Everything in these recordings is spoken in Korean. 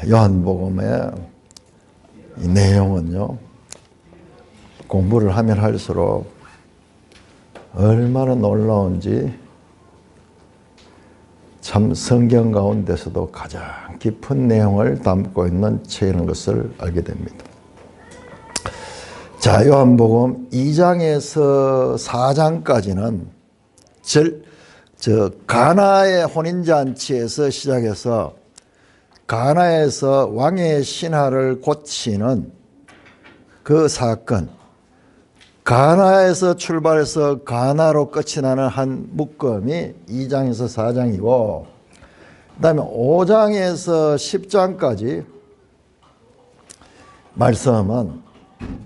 요한복음의 이 내용은요, 공부를 하면 할수록 얼마나 놀라운지 참 성경 가운데서도 가장 깊은 내용을 담고 있는 책이라는 것을 알게 됩니다. 자, 요한복음 2장에서 4장까지는 가나의 혼인잔치에서 시작해서 가나에서 왕의 신하를 고치는 그 사건, 가나에서 출발해서 가나로 끝이 나는 한 묶음이 2장에서 4장이고, 그 다음에 5장에서 10장까지 말씀은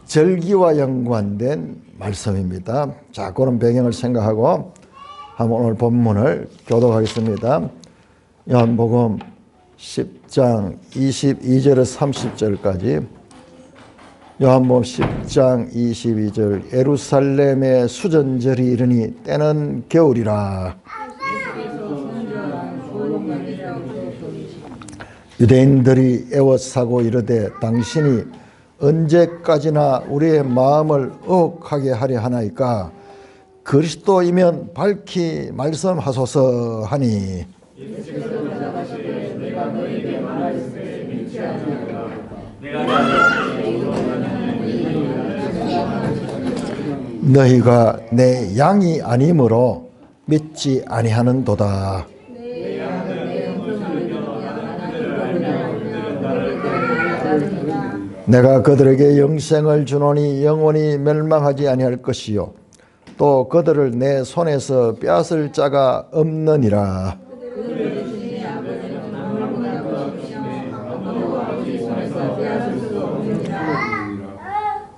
절기와 연관된 말씀입니다. 자, 그런 배경을 생각하고 한번 오늘 본문을 교독하겠습니다. 요한복음 10장 22절에서 30절까지. 요한복음 10장 22절. 예루살렘의 수전절이 이르니 때는 겨울이라. 유대인들이 애워싸고 이르되 당신이 언제까지나 우리의 마음을 의혹하게 하려 하나이까? 그리스도이면 밝히 말씀하소서 하니, 너희가 내 양이 아니므로 믿지 아니하는도다. 내가 그들에게 영생을 주노니 영원히 멸망하지 아니할 것이요 또 그들을 내 손에서 빼앗을 자가 없느니라.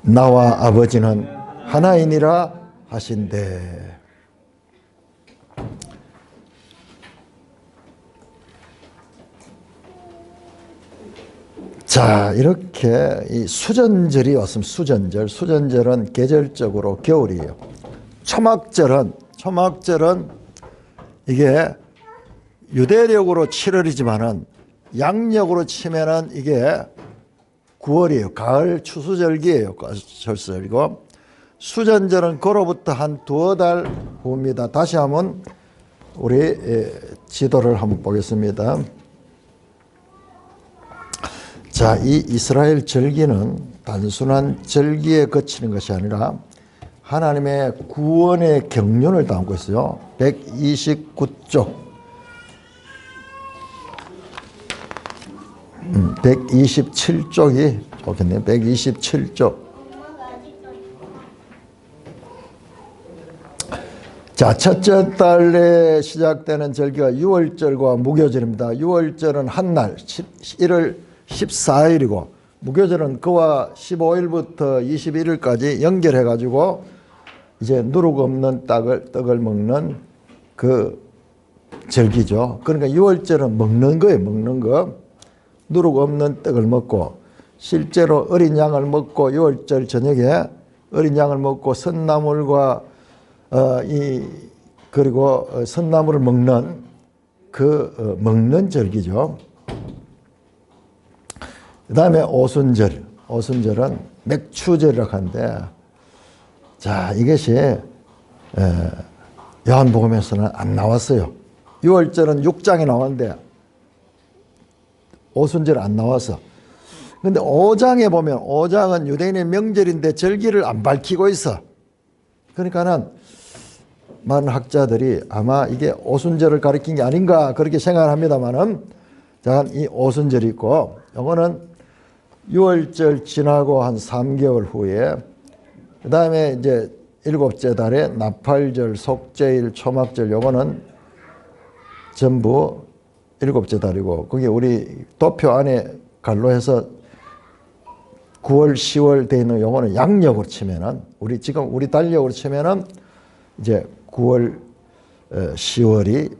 나와 아버지는 하나이니라 하신대. 자, 이렇게 이 수전절이 왔으면 수전절은 계절적으로 겨울이에요. 초막절은 이게 유대력으로 7월이지만은 양력으로 치면은 이게 9월이에요. 가을 추수절기예요. 철절이고, 수전절은 그로부터 한 두어 달 후입니다. 다시 한번 우리 지도를 한번 보겠습니다. 자, 이 이스라엘 절기는 단순한 절기에 그치는 것이 아니라 하나님의 구원의 경륜을 담고 있어요. 129쪽 127쪽이 좋겠네요. 127쪽. 자, 첫째 달에 시작되는 절기가 유월절과 무교절입니다. 유월절은 한 날 1월 14일이고 무교절은 그와 15일부터 21일까지 연결해 가지고 이제 누룩 없는 떡을 먹는 그 절기죠. 그러니까 유월절은 먹는 거예요. 먹는 거. 누룩 없는 떡을 먹고, 실제로 어린 양을 먹고 유월절 저녁에 어린 양을 먹고 선나물과 그리고 선나물을 먹는 먹는 절기죠. 그 다음에 오순절은 맥추절이라고 하는데, 자, 이것이 요한복음에서는 안 나왔어요. 유월절은 6장에 나왔는데 오순절 안 나와서. 근데 5장에 보면, 5장은 유대인의 명절인데 절기를 안 밝히고 있어. 그러니까는 많은 학자들이 아마 이게 오순절을 가리킨 게 아닌가 그렇게 생각을 합니다만은, 자, 이 오순절이 있고, 요거는 유월절 지나고 한 3개월 후에, 그 다음에 이제 7째 달에 나팔절, 속죄일, 초막절, 요거는 전부 7째 달이고, 그게 우리 도표 안에 갈로 해서 9월, 10월 돼 있는 요거는 양력으로 치면은, 우리 달력으로 치면은 이제 9월, 10월이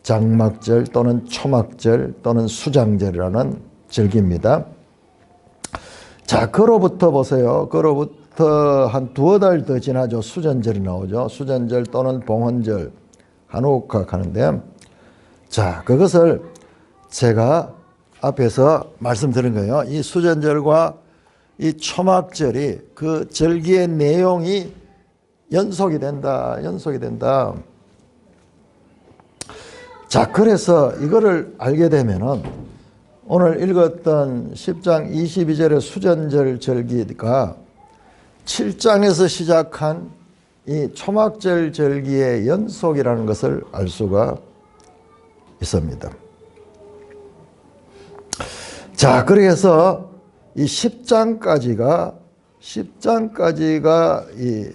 장막절 또는 초막절 또는 수장절이라는 절기입니다. 자, 그로부터 보세요. 그로부터 한 두어 달 더 지나죠. 수전절이 나오죠. 수전절 또는 봉헌절, 한우카 하는데, 자, 그것을 제가 앞에서 말씀드린 거예요. 이 수전절과 이 초막절이 그 절기의 내용이 연속이 된다. 자, 그래서 이거를 알게 되면은 오늘 읽었던 10장 22절의 수전절 절기가 7장에서 시작한 이 초막절 절기의 연속이라는 것을 알 수가 있습니다. 자, 그래서 이 10장까지가 이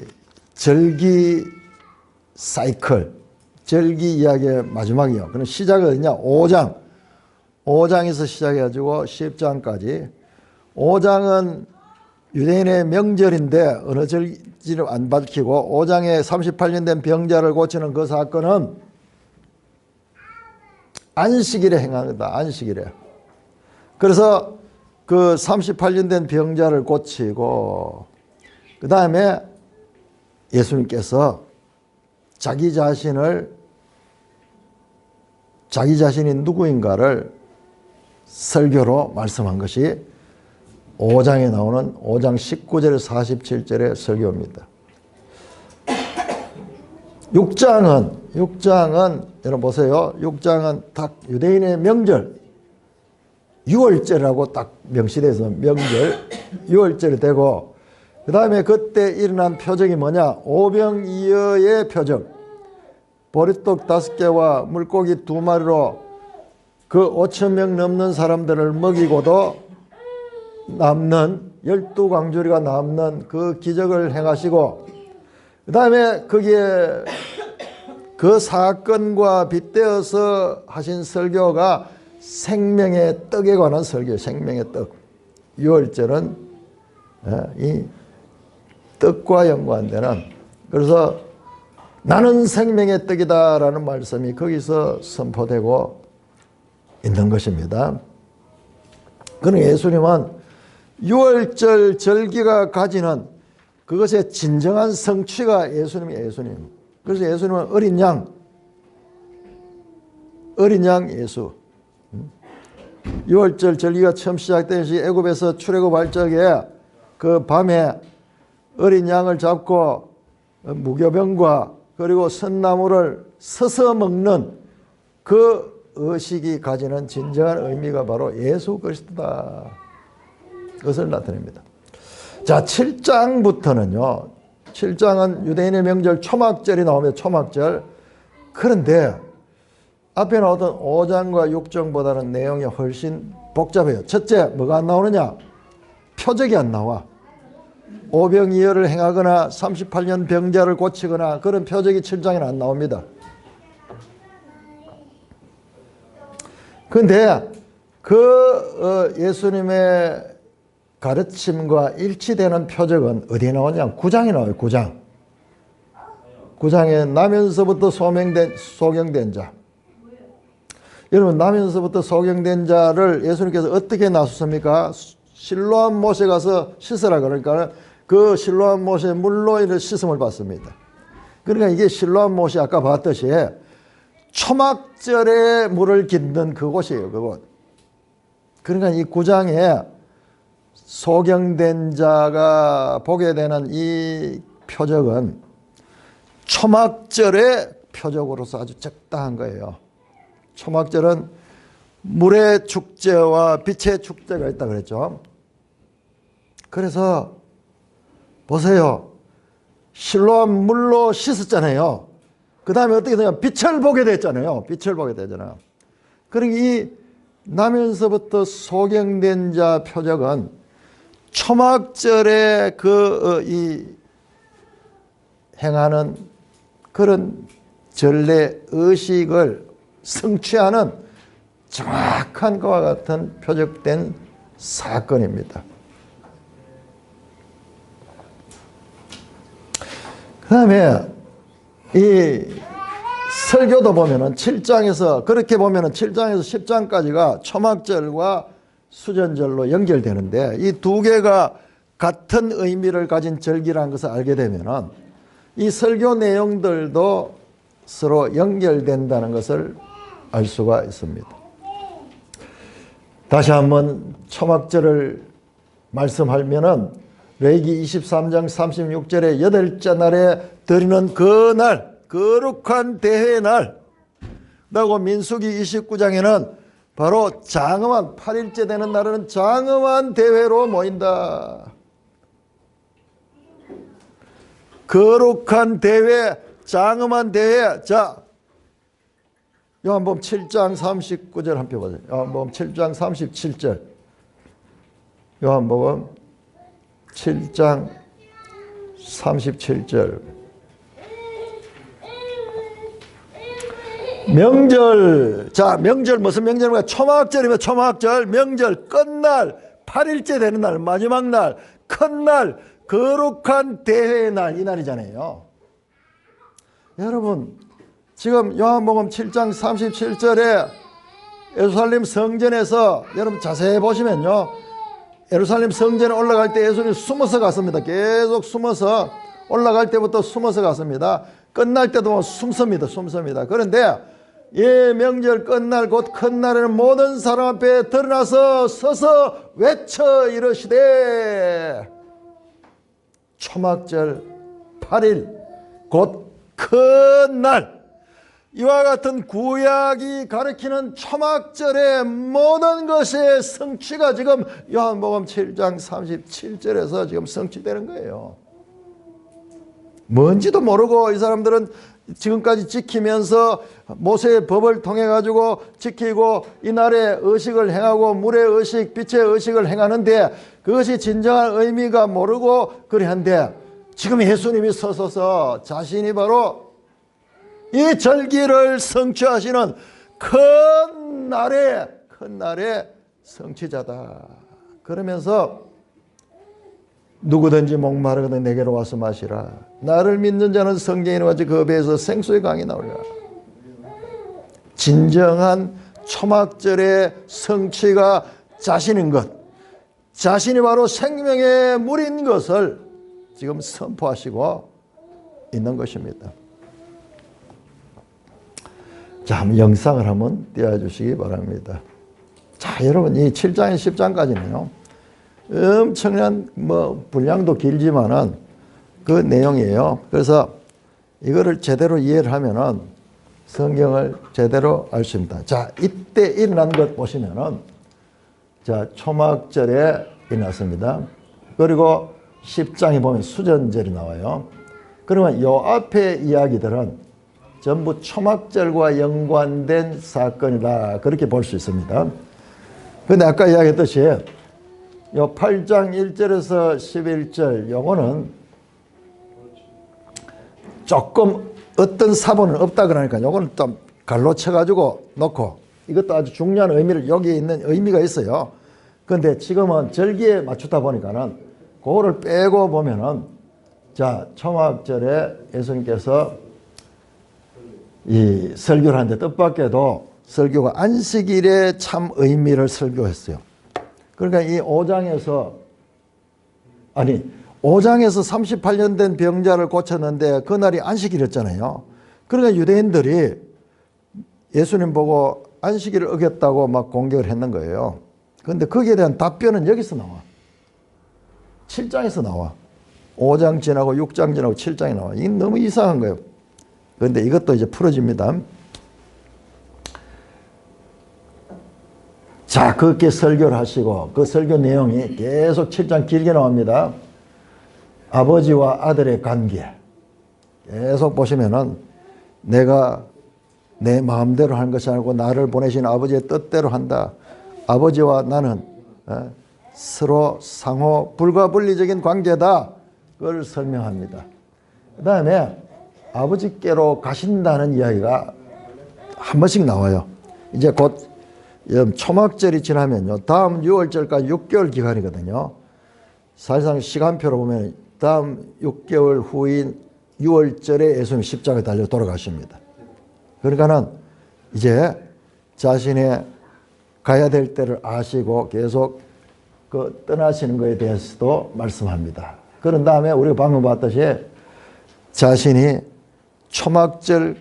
절기 사이클, 절기 이야기의 마지막이요. 그럼 시작은 어디냐? 5장에서 시작해가지고 10장까지. 5장은 유대인의 명절인데 어느 절기를 안 밝히고 5장에 38년 된 병자를 고치는 그 사건은 안식일에 행한 거다. 안식일에. 그래서 그 38년 된 병자를 고치고 그 다음에 예수님께서 자기 자신이 누구인가를 설교로 말씀한 것이 5장에 나오는 5장 19절 47절의 설교입니다. 6장은 여러분 보세요. 6장은 딱 유대인의 명절 6월절이라고 딱 명시돼서 명절 6월절이 되고 그 다음에 그때 일어난 표적이 뭐냐? 오병이어의 표적. 보리떡 5개와 물고기 2마리로 그 5,000명 넘는 사람들을 먹이고도 남는 12광주리가 남는 그 기적을 행하시고 그 다음에 거기에 그 사건과 빗대어서 하신 설교가 생명의 떡에 관한 설교, 생명의 떡. 6월절은 이 떡과 연관되는, 그래서 나는 생명의 떡이다라는 말씀이 거기서 선포되고 있는 것입니다. 그러나 예수님은 6월절 절기가 가지는 그것의 진정한 성취가 예수님이에요. 그래서 예수님은 어린 양 예수. 6월절 절기가 처음 시작된 시 애굽에서 출애굽할 적에 그 밤에 어린 양을 잡고 무교병과 그리고 선나무를 서서 먹는 그 의식이 가지는 진정한 의미가 바로 예수 그리스도다. 그것을 나타냅니다. 자, 7장부터는요. 7장은 유대인의 명절 초막절이 나오면 초막절. 그런데 앞에 나오던 5장과 6장보다는 내용이 훨씬 복잡해요. 첫째, 뭐가 안 나오느냐? 표적이 안 나와. 오병이어를 행하거나 38년 병자를 고치거나 그런 표적이 7장에는 안 나옵니다. 그런데 그 예수님의 가르침과 일치되는 표적은 어디에 나오냐? 9장에 나와요. 9장에 나면서부터 소경된 자. 여러분, 나면서부터 소경된 자를 예수님께서 어떻게 나섰습니까? 실로암 못에 가서 씻으라 그러니까 그 실로암 못에 물로 이렇게 씻음을 받습니다. 그러니까 이게 실로암 못이 아까 봤듯이 초막절에 물을 깃는 그곳이에요. 그곳. 그러니까 이 9장에 소경된 자가 보게 되는 이 표적은 초막절의 표적으로서 아주 적당한 거예요. 초막절은 물의 축제와 빛의 축제가 있다 그랬죠. 그래서 보세요. 실로암 물로 씻었잖아요. 그 다음에 어떻게 되냐? 빛을 보게 됐잖아요. 빛을 보게 되잖아요. 그러니까 이 나면서부터 소경된 자 표적은 초막절에 이 행하는 그런 전례 의식을 성취하는 정확한 것과 같은 표적된 사건입니다. 그 다음에 이 설교도 보면은 7장에서 그렇게 보면은 7장에서 10장까지가 초막절과 수전절로 연결되는데 이 두 개가 같은 의미를 가진 절기라는 것을 알게 되면은 이 설교 내용들도 서로 연결된다는 것을 알 수가 있습니다. 다시 한번 초막절을 말씀하면은 레위기 23장 36절에 여덟째 날에 드리는 그 날, 거룩한 대회의 날. 그리고 민수기 29장에는 바로 장엄한 8일째 되는 날은 장엄한 대회로 모인다. 거룩한 대회, 장엄한 대회. 자, 요한복음 7장 39절 한 표 보세요. 요한복음 7장 37절. 요한복음 7장 37절. 명절. 자, 명절 무슨 명절입니까? 초막절이면 초막절. 명절 끝날 8일째 되는 날, 마지막 날, 큰 날, 거룩한 대회의 날, 이 날이잖아요. 여러분, 지금 요한복음 7장 37절에 예루살렘 성전에서 여러분 자세히 보시면요, 예루살렘 성전에 올라갈 때 예수님이 숨어서 갔습니다. 계속 숨어서, 올라갈 때부터 숨어서 갔습니다. 끝날 때도 숨습니다. 그런데 이 명절 끝날 곧 큰 날에는 모든 사람 앞에 드러나서 서서 외쳐 이르시되 초막절 8일 곧 큰 날, 이와 같은 구약이 가리키는 초막절의 모든 것의 성취가 지금 요한복음 7장 37절에서 지금 성취되는 거예요. 뭔지도 모르고 이 사람들은 지금까지 지키면서 모세의 법을 통해 가지고 지키고 이날에 의식을 행하고 물의 의식, 빛의 의식을 행하는데 그것이 진정한 의미가 모르고 그래한데, 지금 예수님이 서서서 자신이 바로 이 절기를 성취하시는 큰 날의 성취자다. 그러면서 누구든지 목마르거든 내게로 와서 마시라. 나를 믿는 자는 성경에 같이 그 배에서 생수의 강이 나오리라. 진정한 초막절의 성취가 자신인 것, 자신이 바로 생명의 물인 것을 지금 선포하시고 있는 것입니다. 자, 한번 영상을 한번 띄워주시기 바랍니다. 자, 여러분, 이 7장에 10장까지는요, 엄청난 분량도 길지만은 그 내용이에요. 그래서 이거를 제대로 이해를 하면은 성경을 제대로 알 수 있습니다. 자, 이때 일어난 것 보시면은, 자, 초막절에 일어났습니다. 그리고 10장에 보면 수전절이 나와요. 그러면 요 앞에 이야기들은 전부 초막절과 연관된 사건이다, 그렇게 볼 수 있습니다. 근데 아까 이야기했듯이 요 8장 1절에서 11절 요거는 조금 어떤 사본은 없다 그러니까 요거는 좀 갈로 쳐가지고 놓고, 이것도 아주 중요한 의미를, 여기에 있는 의미가 있어요. 그런데 지금은 절기에 맞추다 보니까는 그거를 빼고 보면은, 자, 초막절에 예수님께서 이 설교를 하는데 뜻밖에도 설교가 안식일에 참 의미를 설교했어요. 그러니까 이 5장에서 38년 된 병자를 고쳤는데 그날이 안식일이었잖아요. 그러니까 유대인들이 예수님 보고 안식일을 어겼다고 막 공격을 했는 거예요. 그런데 거기에 대한 답변은 여기서 나와. 7장에서 나와. 5장 지나고 6장 지나고 7장에 나와. 이게 너무 이상한 거예요. 그런데 이것도 이제 풀어집니다. 자, 그렇게 설교를 하시고 그 설교 내용이 계속 7장 길게 나옵니다. 아버지와 아들의 관계 계속 보시면은, 내가 내 마음대로 하는 것이 아니고 나를 보내신 아버지의 뜻대로 한다. 아버지와 나는 서로 상호 불가분리적인 관계다. 그걸 설명합니다. 그 다음에 아버지께로 가신다는 이야기가 한 번씩 나와요. 이제 곧 초막절이 지나면요, 다음 6월절까지 6개월 기간이거든요. 사실상 시간표로 보면 다음 6개월 후인 6월절에 예수님 십자가에 달려 돌아가십니다. 그러니까는 이제 자신의 가야 될 때를 아시고 계속 그 떠나시는 것에 대해서도 말씀합니다. 그런 다음에 우리가 방금 봤듯이 자신이 초막절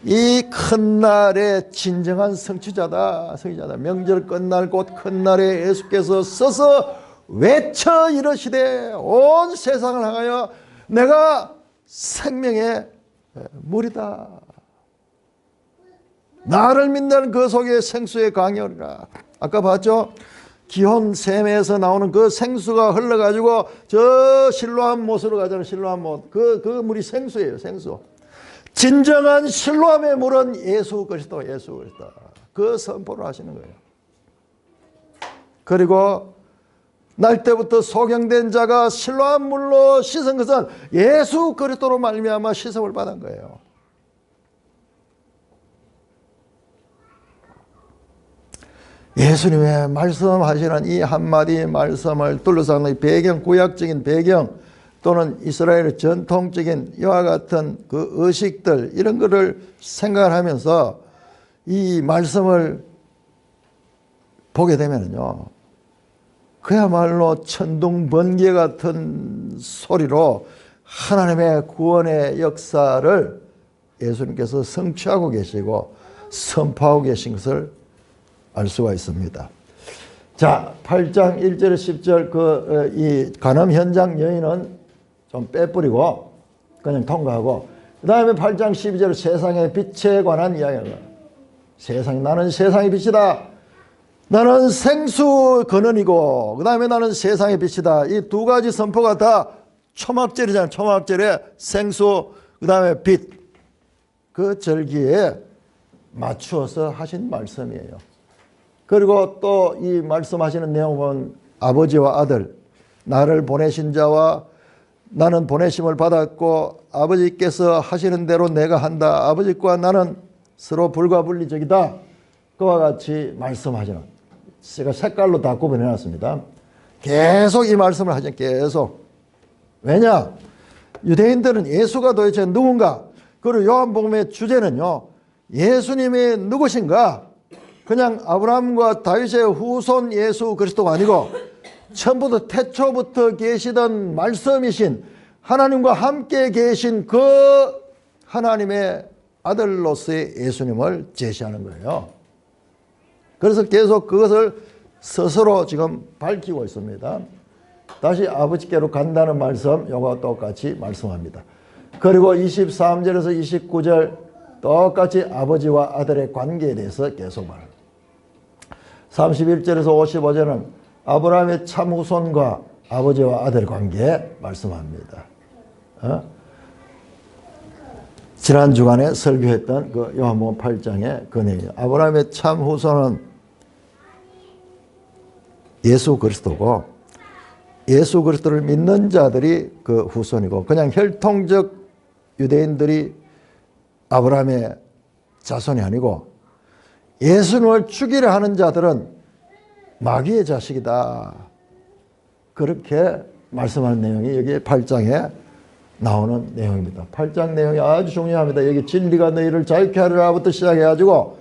이 큰 날의 진정한 성취자다. 명절 끝날 곧 큰 날에 예수께서 서서 외쳐 이르시되 온 세상을 향하여 내가 생명의 물이다. 나를 믿는 그 속에 생수의 강이오리라. 아까 봤죠? 기혼 샘에서 나오는 그 생수가 흘러가지고 저 실로암 못으로 가잖아요. 실로암 못. 그 물이 생수예요. 생수. 진정한 실로암의 물은 예수 그리스도, 예수 그리스도. 그 선포를 하시는 거예요. 그리고 날 때부터 소경된 자가 실로암 물로 씻은 것은 예수 그리스도로 말미암아 씻음을 받은 거예요. 예수님의 말씀하시는 이 한마디 말씀을 둘러싸는 배경, 구약적인 배경 또는 이스라엘의 전통적인 이와 같은 그 의식들 이런 거를 생각을 하면서 이 말씀을 보게 되면요, 그야말로 천둥 번개 같은 소리로 하나님의 구원의 역사를 예수님께서 성취하고 계시고 선포하고 계신 것을 알 수가 있습니다. 자, 8장 1절 10절 이 간음 현장 여인은 좀 빼뿌리고 그냥 통과하고, 그 다음에 8장 12절 세상의 빛에 관한 이야기가, 나는 세상의 빛이다. 나는 생수 근원이고 그 다음에 나는 세상의 빛이다. 이 두 가지 선포가 다 초막절이잖아요. 초막절에 생수 그 다음에 빛, 그 절기에 맞추어서 하신 말씀이에요. 그리고 또 이 말씀하시는 내용은 아버지와 아들, 나를 보내신 자와 나는 보내심을 받았고 아버지께서 하시는 대로 내가 한다. 아버지과 나는 서로 불가분리적이다. 그와 같이 말씀하시는, 제가 색깔로 다 구분해놨습니다. 계속 이 말씀을 하죠. 계속. 왜냐? 유대인들은 예수가 도대체 누군가? 그리고 요한복음의 주제는요, 예수님이 누구신가? 그냥 아브라함과 다윗의 후손 예수 그리스도가 아니고 처음부터 태초부터 계시던 말씀이신 하나님과 함께 계신 그 하나님의 아들로서의 예수님을 제시하는 거예요. 그래서 계속 그것을 스스로 지금 밝히고 있습니다. 다시 아버지께로 간다는 말씀, 요거 똑같이 말씀합니다. 그리고 23절에서 29절 똑같이 아버지와 아들의 관계에 대해서 계속 말합니다. 31절에서 55절은 아브라함의 참 후손과 아버지와 아들 관계 말씀합니다. 지난 주간에 설교했던 그 요한복음 8장의 그 내용. 아브라함의 참 후손은 예수 그리스도고 예수 그리스도를 믿는 자들이 그 후손이고, 그냥 혈통적 유대인들이 아브라함의 자손이 아니고 예수님을 죽이려 하는 자들은 마귀의 자식이다. 그렇게 말씀하는 내용이 여기 8장에 나오는 내용입니다. 8장 내용이 아주 중요합니다. 여기 진리가 너희를 자유케 하리라부터 시작해가지고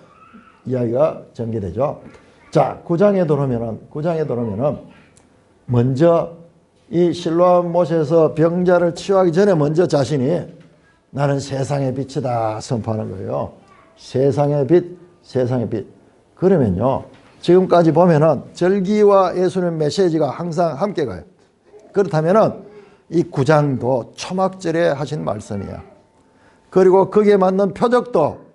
이야기가 전개되죠. 자, 9장에 들어오면은 먼저 이 실로암 못에서 병자를 치유하기 전에 먼저 자신이 나는 세상의 빛이다 선포하는 거예요. 세상의 빛, 세상의 빛. 그러면요, 지금까지 보면은 절기와 예수님 메시지가 항상 함께 가요. 그렇다면은 이 9장도 초막절에 하신 말씀이야. 그리고 거기에 맞는 표적도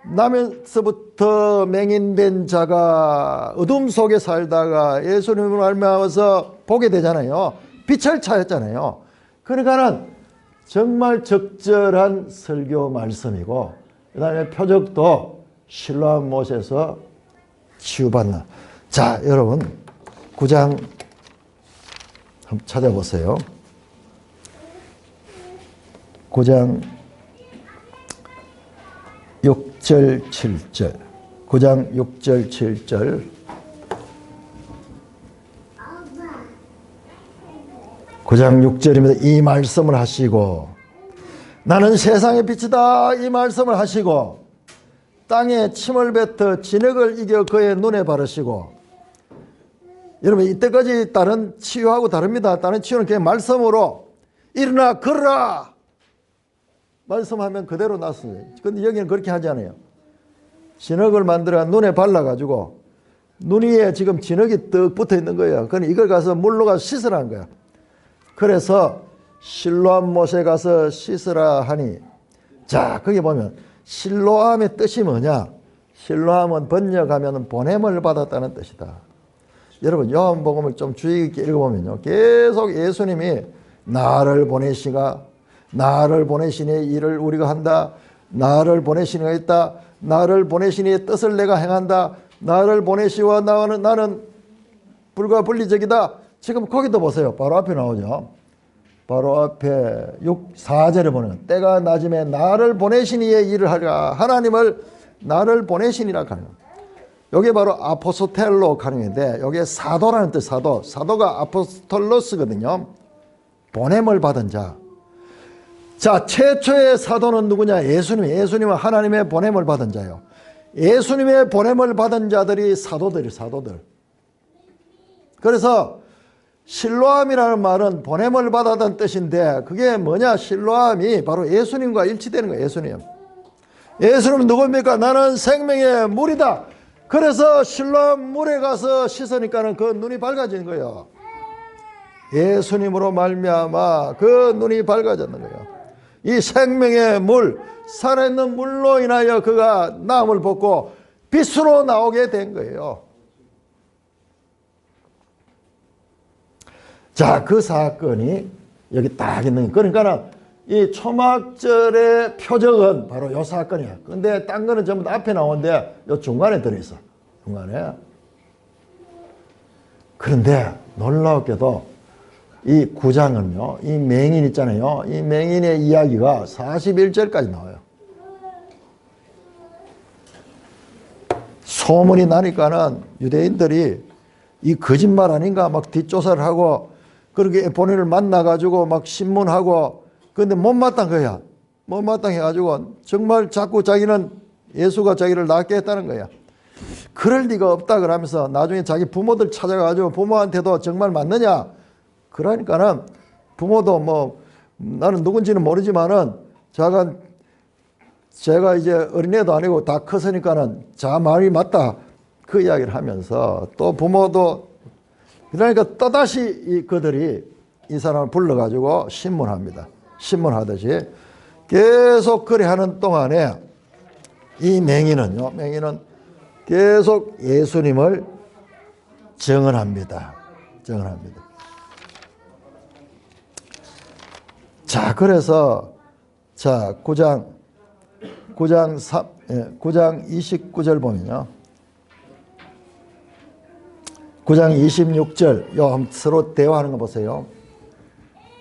나면서부터 맹인된 자가 어둠 속에 살다가 예수님을 알면서 보게 되잖아요. 빛을 찾았잖아요. 그러니까는 정말 적절한 설교 말씀이고, 그 다음에 표적도 실로암 못에서 치유받는. 자, 여러분 9장 한번 찾아보세요. 9장 6절 7절 9장 6절 7절 9장 6절입니다. 이 말씀을 하시고 나는 세상의 빛이다 이 말씀을 하시고 땅에 침을 뱉어 진흙을 이겨 그의 눈에 바르시고. 여러분 이때까지 다른 치유하고 다릅니다. 다른 치유는 그냥 말씀으로 일어나 걸어라 말씀하면 그대로 낫어요. 근데 여기는 그렇게 하지 않아요. 진흙을 만들어 눈에 발라가지고 눈 위에 지금 진흙이 떡 붙어 있는 거예요. 그러니 이걸 가서 물로 가서 씻으라는 거야. 그래서 실로암 못에 가서 씻으라 하니, 자, 거기 보면 실로암의 뜻이 뭐냐? 실로암은 번역하면 보냄을 받았다는 뜻이다. 여러분 요한복음을 좀 주의 깊게 읽어보면요, 계속 예수님이 나를 보내시가, 나를 보내시니 일을 우리가 한다, 나를 보내시니가 있다, 나를 보내시니 뜻을 내가 행한다, 나를 보내시와 나는 불과 분리적이다. 지금 거기도 보세요. 바로 앞에 나오죠. 바로 앞에 4절에 보면 때가 낮음에 나를 보내시니의 일을 하리라. 하나님을 나를 보내시니라 하는 거예요. 여기 바로 아포스텔로 가능인데, 여기에 사도라는 뜻, 사도가 아포스톨로스거든요. 보냄을 받은 자. 자, 최초의 사도는 누구냐? 예수님은 하나님의 보냄을 받은 자예요. 예수님의 보냄을 받은 자들이 사도들. 그래서 실로암이라는 말은 보냄을 받았다는 뜻인데, 그게 뭐냐? 실로암이 바로 예수님과 일치되는 거예요. 예수님은 누굽니까? 나는 생명의 물이다. 그래서 실로암 물에 가서 씻으니까는 그 눈이 밝아지는 거예요. 예수님으로 말미암아 그 눈이 밝아졌는 거예요. 이 생명의 물, 살아있는 물로 인하여 그가 나음을 벗고 빛으로 나오게 된 거예요. 자, 그 사건이 여기 딱 있는 거예요. 그러니까 이 초막절의 표적은 바로 이 사건이야. 근데 딴 거는 전부 다 앞에 나오는데 이 중간에 들어있어. 중간에. 그런데 놀랍게도 이 9장은요, 이 맹인 있잖아요. 이 맹인의 이야기가 41절까지 나와요. 소문이 나니까는 유대인들이 이 거짓말 아닌가 막 뒷조사를 하고, 그렇게 본인을 만나가지고 막 신문하고, 근데 못마땅 거야. 못마땅 해가지고 정말 자꾸 자기는 예수가 자기를 낫게 했다는 거야. 그럴 리가 없다 그러면서 나중에 자기 부모들 찾아가지고 부모한테도 정말 맞느냐? 그러니까는 부모도 뭐 나는 누군지는 모르지만은 제가 이제 어린애도 아니고 다 컸으니까는 자 말이 맞다. 그 이야기를 하면서 또 부모도, 그러니까 또다시 그들이 이 사람을 불러가지고 신문합니다. 신문하듯이 계속 그래 하는 동안에 이 맹인은 계속 예수님을 증언합니다. 자, 그래서 자 9장 29절 보면요, 9장 26절 요 서로 대화하는 거 보세요.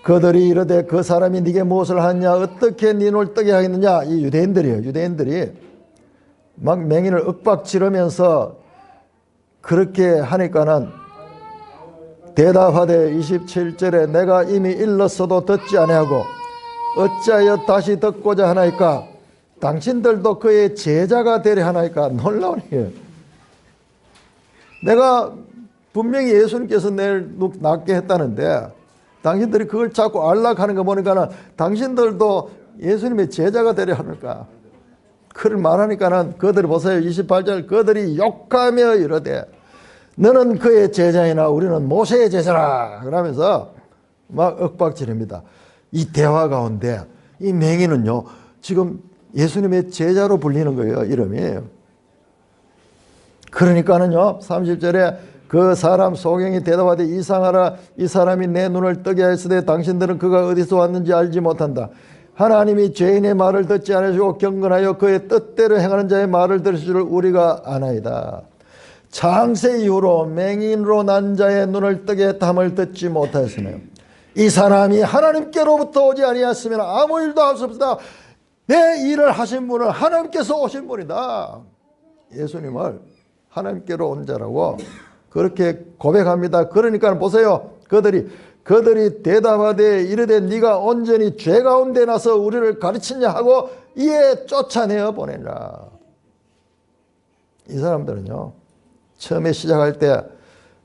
그들이 이르되 그 사람이 네게 무엇을 하느냐, 어떻게 네 눈을 뜨게 하겠느냐. 이 유대인들이 막 맹인을 윽박지르면서 그렇게 하니까는 대답하되 27절에 내가 이미 일렀어도 듣지 아니하고 어찌하여 다시 듣고자 하나이까? 당신들도 그의 제자가 되려 하나이까? 놀라운 일이에요. 내가 분명히 예수님께서 내를 낫게 했다는데 당신들이 그걸 자꾸 알락하는 거 보니까는 당신들도 예수님의 제자가 되려 하니까. 그를 말하니까는 그들이 보세요. 28절 그들이 욕하며 이르되 너는 그의 제자이나 우리는 모세의 제자라 그러면서 막 윽박지릅니다. 이 대화 가운데 이 맹인은요 지금 예수님의 제자로 불리는 거예요. 이름이. 그러니까는요 30절에 그 사람 소경이 대답하되 이상하라. 이 사람이 내 눈을 뜨게 하였으되 당신들은 그가 어디서 왔는지 알지 못한다. 하나님이 죄인의 말을 듣지 않으시고 경건하여 그의 뜻대로 행하는 자의 말을 들으실 줄 우리가 아나이다. 창세 이후로 맹인으로 난 자의 눈을 뜨게 했다함을 듣지 못하였으며 이 사람이 하나님께로부터 오지 아니하였으면 아무 일도 할 수 없다. 내 일을 하신 분은 하나님께서 오신 분이다. 예수님을 하나님께로 온 자라고 그렇게 고백합니다. 그러니까 보세요. 그들이 대답하되 이르되 네가 온전히 죄 가운데 나서 우리를 가르치냐 하고 이에 쫓아내어 보내라. 이 사람들은요 처음에 시작할 때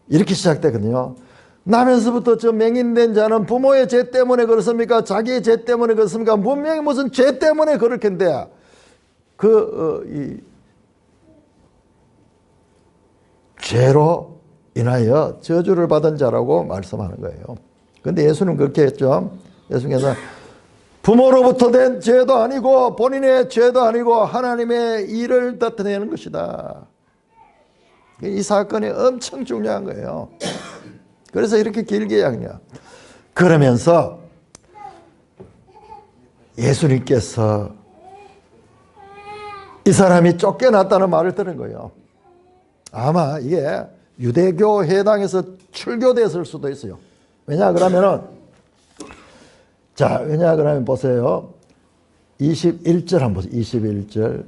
이렇게 시작되거든요. 나면서부터 저 맹인된 자는 부모의 죄 때문에 그렇습니까? 자기의 죄 때문에 그렇습니까? 분명히 무슨 죄 때문에 그럴 텐데 죄로 인하여 저주를 받은 자라고 말씀하는 거예요. 그런데 예수는 그렇게 했죠. 예수께서 부모로부터 된 죄도 아니고 본인의 죄도 아니고 하나님의 일을 나타내는 것이다. 이 사건이 엄청 중요한 거예요. 그래서 이렇게 길게 이야기해요. 그러면서 예수님께서 이 사람이 쫓겨났다는 말을 들은 거예요. 아마 이게 유대교 해당에서 출교됐을 수도 있어요. 왜냐 그러면은 왜냐 그러면 보세요. 21절 한번 보세요. 21절.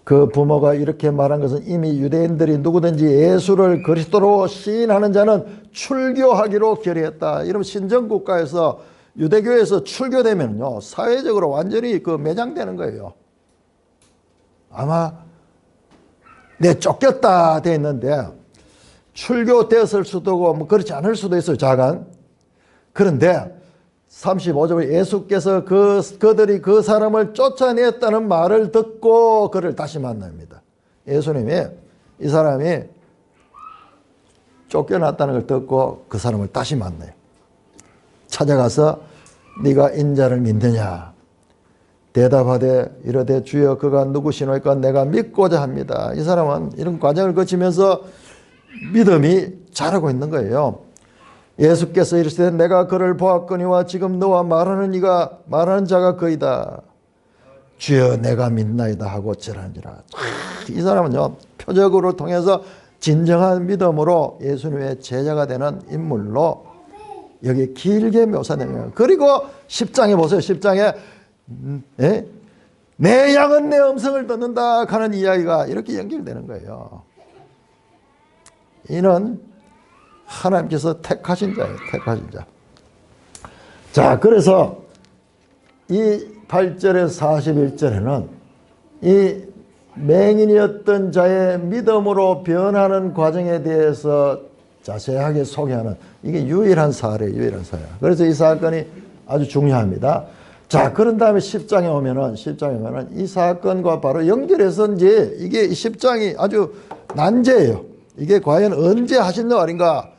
그 부모가 이렇게 말한 것은 이미 유대인들이 누구든지 예수를 그리스도로 시인하는 자는 출교하기로 결의했다. 이러면 신정국가에서 유대교에서 출교되면요 사회적으로 완전히 매장되는 거예요. 아마 내 쫓겼다 돼 있는데 출교되었을 수도 있고 그렇지 않을 수도 있어요. 자간. 그런데 35절에 예수께서 그들이 그 사람을 쫓아냈다는 말을 듣고 그를 다시 만납니다. 예수님이 이 사람이 쫓겨났다는 걸 듣고 그 사람을 다시 만나요. 찾아가서 네가 인자를 믿느냐? 대답하되 이르되 주여 그가 누구시노이까 내가 믿고자 합니다. 이 사람은 이런 과정을 거치면서 믿음이 자라고 있는 거예요. 예수께서 이르시되 내가 그를 보았거니와 지금 너와 말하는 자가 그이다. 주여 내가 믿나이다 하고 절하니라. 이 사람은요 표적으로 통해서 진정한 믿음으로 예수님의 제자가 되는 인물로 여기 길게 묘사되는 거예요. 그리고 10장에 보세요. 10장에 내 양은 내 음성을 듣는다 하는 이야기가 이렇게 연결되는 거예요. 이는 하나님께서 택하신 자예요. 택하신 자. 자, 그래서 이 8절에서 41절에는 이 맹인이었던 자의 믿음으로 변하는 과정에 대해서 자세하게 소개하는 이게 유일한 사례예요. 유일한 사례. 그래서 이 사건이 아주 중요합니다. 자, 그런 다음에 10장에 오면은 이 사건과 바로 연결해서 이제 이게 10장이 아주 난제예요. 이게 과연 언제 하신 일 아닌가?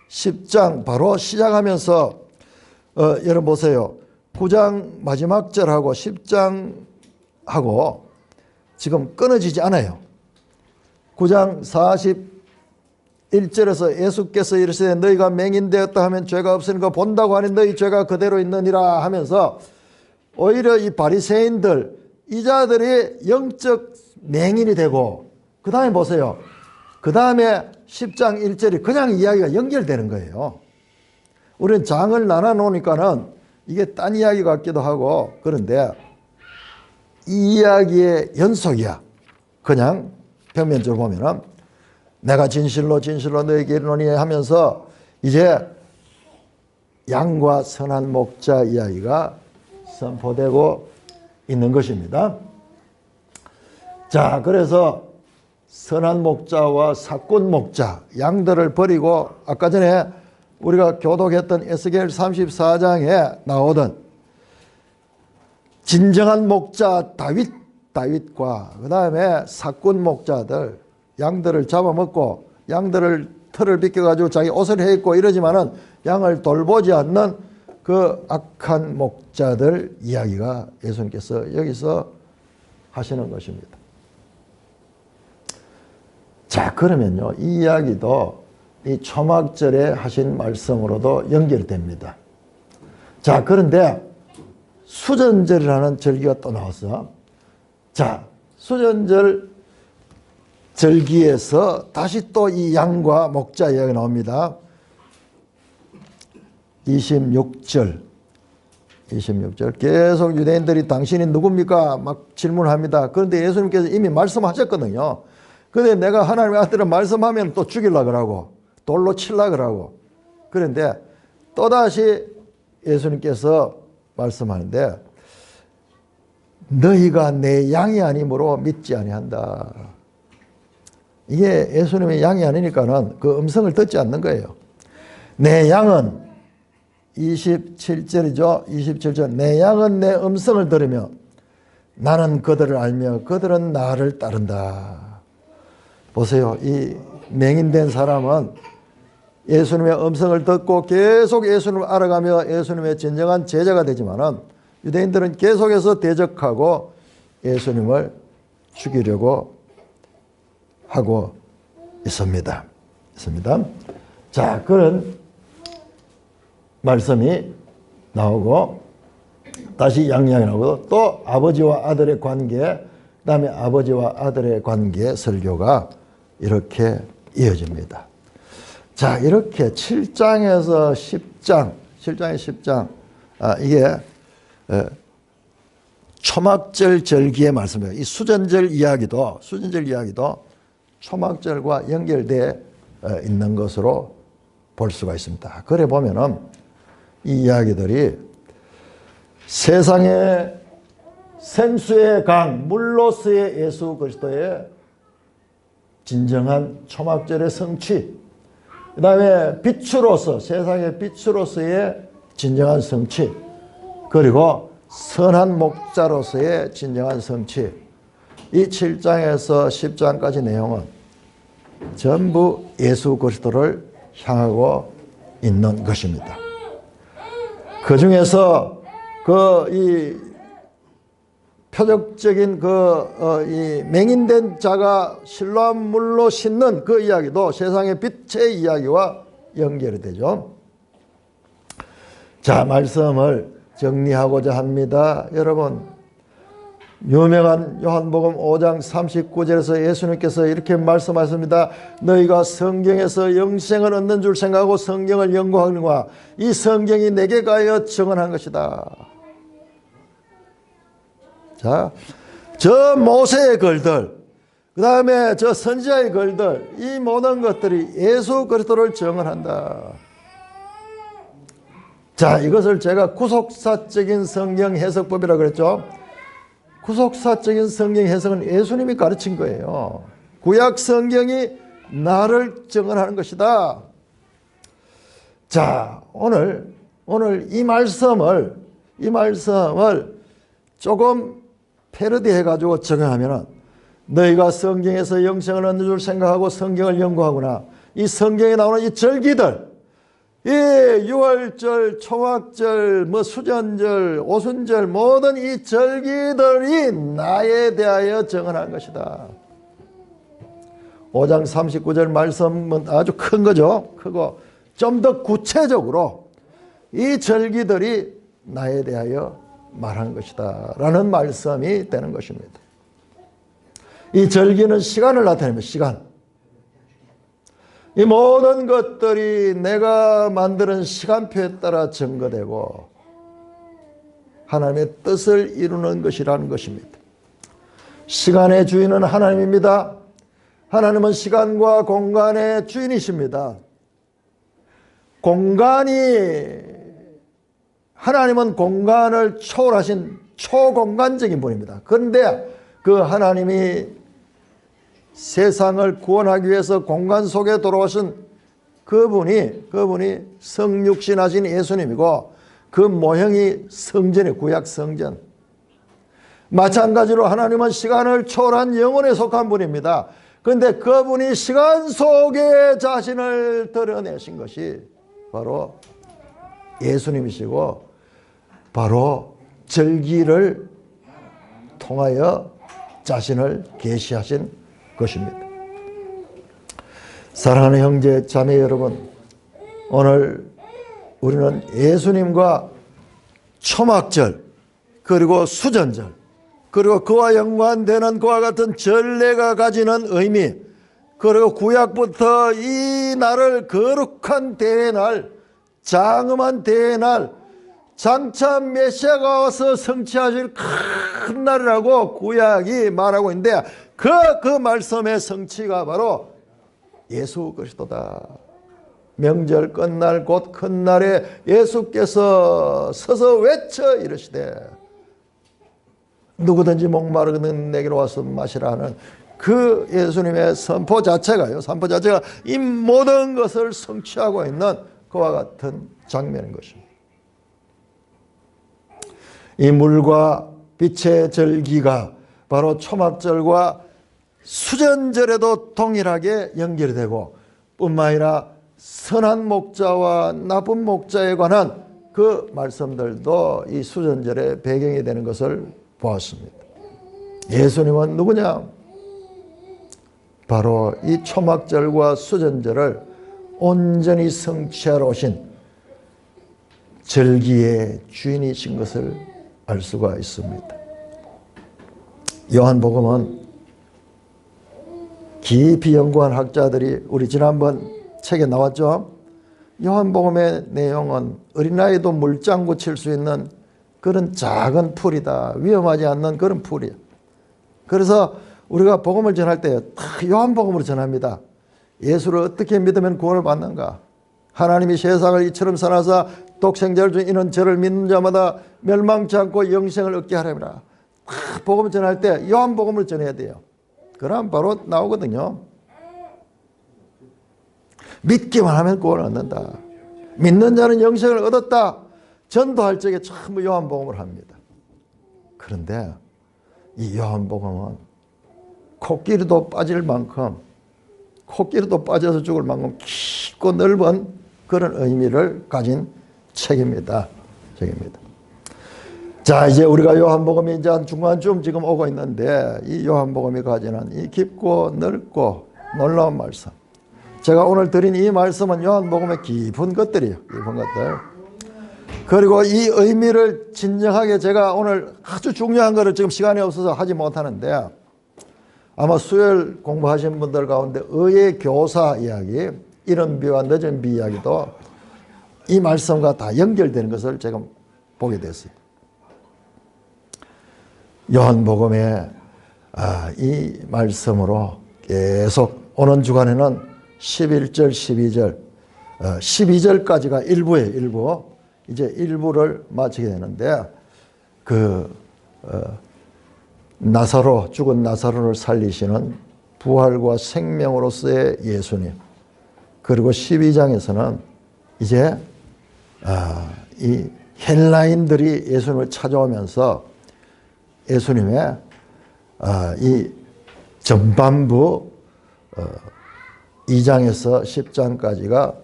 10장 바로 시작하면서 여러분 보세요. 9장 마지막 절하고 10장하고 지금 끊어지지 않아요. 9장 41절에서 예수께서 이르시되 너희가 맹인되었다 하면 죄가 없으니까 본다고 하니 너희 죄가 그대로 있느니라 하면서 오히려 이 바리새인들 이 자들이 영적 맹인이 되고 그 다음에 보세요. 그 다음에 10장 1절이 그냥 이야기가 연결되는 거예요. 우리는 장을 나눠 놓으니까는 이게 딴 이야기 같기도 하고 그런데 이 이야기의 연속이야. 그냥 평면적으로 보면은 내가 진실로 너에게 이르노니 하면서 이제 양과 선한 목자 이야기가 선포되고 있는 것입니다. 자, 그래서 선한 목자와 사꾼 목자, 양들을 버리고 아까 전에 우리가 교독했던 에스겔 34장에 나오던 진정한 목자 다윗과 그 다음에 사꾼 목자들 양들을 잡아먹고 양들을 털을 벗겨가지고 자기 옷을 해입고 이러지만은 양을 돌보지 않는 그 악한 목자들 이야기가 예수님께서 여기서 하시는 것입니다. 자, 그러면요, 이 이야기도 이 초막절에 하신 말씀으로도 연결됩니다. 자, 그런데 수전절이라는 절기가 또 나왔어. 자, 수전절 절기에서 다시 또 이 양과 목자 이야기가 나옵니다. 26절 계속 유대인들이 당신이 누굽니까? 막 질문합니다. 그런데 예수님께서 이미 말씀하셨거든요. 그런데 내가 하나님의 아들을 말씀하면 또 죽이려고 그러고 돌로 치려고 그러고 그런데 또다시 예수님께서 말씀하는데 너희가 내 양이 아니므로 믿지 아니한다. 이게 예수님의 양이 아니니까는 그 음성을 듣지 않는 거예요. 내 양은 27절이죠. 27절. 내 양은 내 음성을 들으며 나는 그들을 알며 그들은 나를 따른다. 보세요. 이 맹인된 사람은 예수님의 음성을 듣고 계속 예수님을 알아가며 예수님의 진정한 제자가 되지만은 유대인들은 계속해서 대적하고 예수님을 죽이려고 하고 있습니다. 자, 그런 말씀이 나오고 다시 양양이 나오고 또 아버지와 아들의 관계, 그 다음에 아버지와 아들의 관계 설교가 이렇게 이어집니다. 자, 이렇게 7장에서 10장, 7장에 10장, 이게 초막절 절기의 말씀이에요. 이 수전절 이야기도 초막절과 연결되어 있는 것으로 볼 수가 있습니다. 그래 보면은 이 이야기들이 세상의 생수의 강, 물로서의 예수 그리스도의 진정한 초막절의 성취, 그 다음에 빛으로서, 세상의 빛으로서의 진정한 성취, 그리고 선한 목자로서의 진정한 성취, 이 7장에서 10장까지 내용은 전부 예수 그리스도를 향하고 있는 것입니다. 그 중에서 이 표적적인 이 맹인된 자가 실로암 물로 씻는 그 이야기도 세상의 빛의 이야기와 연결이 되죠. 자, 말씀을 정리하고자 합니다. 여러분, 유명한 요한복음 5장 39절에서 예수님께서 이렇게 말씀하셨습니다. 너희가 성경에서 영생을 얻는 줄 생각하고 성경을 연구하는가? 이 성경이 내게 가여 증언한 것이다. 자, 저 모세의 글들, 그 다음에 저 선지자의 글들, 이 모든 것들이 예수 그리스도를 증언한다. 자, 이것을 제가 구속사적인 성경 해석법이라고 그랬죠. 구속사적인 성경 해석은 예수님이 가르친 거예요. 구약 성경이 나를 증언하는 것이다. 자, 오늘 이 말씀을 조금 패러디해 가지고 적용하면은 너희가 성경에서 영생을 얻는 줄 생각하고 성경을 연구하구나. 이 성경에 나오는 이 절기들, 이 유월절, 초막절, 수전절, 오순절, 모든 이 절기들이 나에 대하여 증언한 것이다. 5장 39절 말씀은 아주 큰 거죠. 크고 좀 더 구체적으로 이 절기들이 나에 대하여 말한 것이다 라는 말씀이 되는 것입니다. 이 절기는 시간을 나타냅니다. 시간. 이 모든 것들이 내가 만드는 시간표에 따라 증거되고 하나님의 뜻을 이루는 것이라는 것입니다. 시간의 주인은 하나님입니다. 하나님은 시간과 공간의 주인이십니다. 하나님은 공간을 초월하신 초공간적인 분입니다. 그런데 그 하나님이 세상을 구원하기 위해서 공간 속에 돌아오신 그분이 성육신하신 예수님이고 그 모형이 성전이에요. 구약 성전. 마찬가지로 하나님은 시간을 초월한 영혼에 속한 분입니다. 그런데 그분이 시간 속에 자신을 드러내신 것이 바로 예수님이시고 바로 절기를 통하여 자신을 계시하신 것입니다. 사랑하는 형제 자매 여러분, 오늘 우리는 예수님과 초막절 그리고 수전절 그리고 그와 연관되는 그와 같은 전례가 가지는 의미, 그리고 구약부터 이 날을 거룩한 대회날, 장엄한 대회날, 장차 메시아가 와서 성취하실 큰 날이라고 구약이 말하고 있는데 그 말씀의 성취가 바로 예수 그리스도다. 명절 끝날 곧 큰 날에 예수께서 서서 외쳐 이르시되 누구든지 목마르거든 내게로 와서 마시라 하는 그 예수님의 선포 자체가 이 모든 것을 성취하고 있는 그와 같은 장면인 것입니다. 이 물과 빛의 절기가 바로 초막절과 수전절에도 동일하게 연결이 되고 뿐만 아니라 선한 목자와 나쁜 목자에 관한 그 말씀들도 이 수전절의 배경이 되는 것을 보았습니다. 예수님은 누구냐? 바로 이 초막절과 수전절을 온전히 성취하러 오신 절기의 주인이신 것을 알 수가 있습니다. 요한복음은 깊이 연구한 학자들이 우리 지난번 책에 나왔죠. 요한복음의 내용은 어린아이도 물장구 칠 수 있는 그런 작은 풀이다. 위험하지 않는 그런 풀이야. 그래서 우리가 복음을 전할 때 요한복음으로 전합니다. 예수를 어떻게 믿으면 구원을 받는가? 하나님이 세상을 이처럼 사랑하사 독생자를 준 이는 저를 믿는 자마다 멸망치 않고 영생을 얻게 하려니라. 복음을 전할 때 요한복음을 전해야 돼요. 그럼 바로 나오거든요. 믿기만 하면 구원을 얻는다. 믿는 자는 영생을 얻었다. 전도할 적에 전부 요한복음을 합니다. 그런데 이 요한복음은 코끼리도 빠질 만큼, 코끼리도 빠져서 죽을 만큼 깊고 넓은 그런 의미를 가진 책입니다. 자, 이제 우리가 요한복음이 이제 한 중간쯤 지금 오고 있는데 이 요한복음이 가지는 이 깊고 넓고 놀라운 말씀. 제가 오늘 드린 이 말씀은 요한복음의 깊은 것들이에요. 깊은 것들. 그리고 이 의미를 진정하게 제가 오늘 아주 중요한 거를 지금 시간이 없어서 하지 못하는데 아마 수요일 공부하신 분들 가운데 의의 교사 이야기, 이른 비와 늦은 비 이야기도 이 말씀과 다 연결되는 것을 지금 보게 됐어요. 요한복음의 이 말씀으로 계속 오는 주간에는 11절, 12절, 12절까지가 일부예요. 일부. 이제 일부를 마치게 되는데 나사로, 죽은 나사로를 살리시는 부활과 생명으로서의 예수님. 그리고 12장에서는 이제 이 헬라인들이 예수님을 찾아오면서 예수님의 이 전반부 2장에서 10장까지가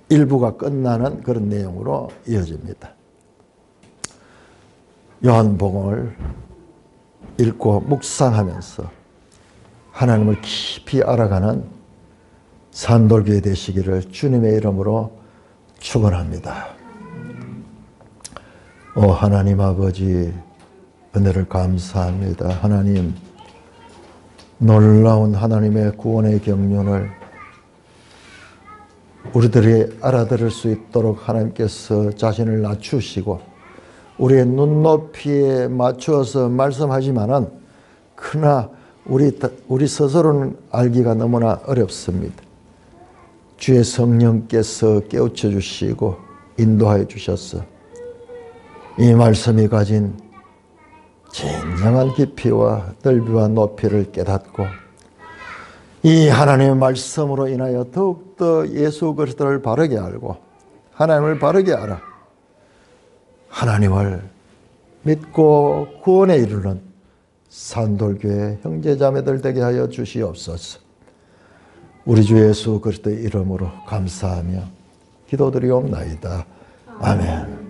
일부가 끝나는 그런 내용으로 이어집니다. 요한복음을 읽고 묵상하면서 하나님을 깊이 알아가는 산돌교회 되시기를 주님의 이름으로 축원합니다. 오 하나님 아버지, 은혜를 감사합니다. 하나님, 놀라운 하나님의 구원의 경륜을 우리들이 알아들을 수 있도록 하나님께서 자신을 낮추시고 우리의 눈높이에 맞추어서 말씀하지만은 그러나 우리 스스로는 알기가 너무나 어렵습니다. 주의 성령께서 깨우쳐 주시고 인도하여 주셔서 이 말씀이 가진 진정한 깊이와 넓이와 높이를 깨닫고 이 하나님의 말씀으로 인하여 더욱더 예수 그리스도를 바르게 알고 하나님을 바르게 알아 하나님을 믿고 구원에 이르는 산돌교회 형제자매들 되게 하여 주시옵소서. 우리 주 예수 그리스도의 이름으로 감사하며 기도드리옵나이다. 아멘.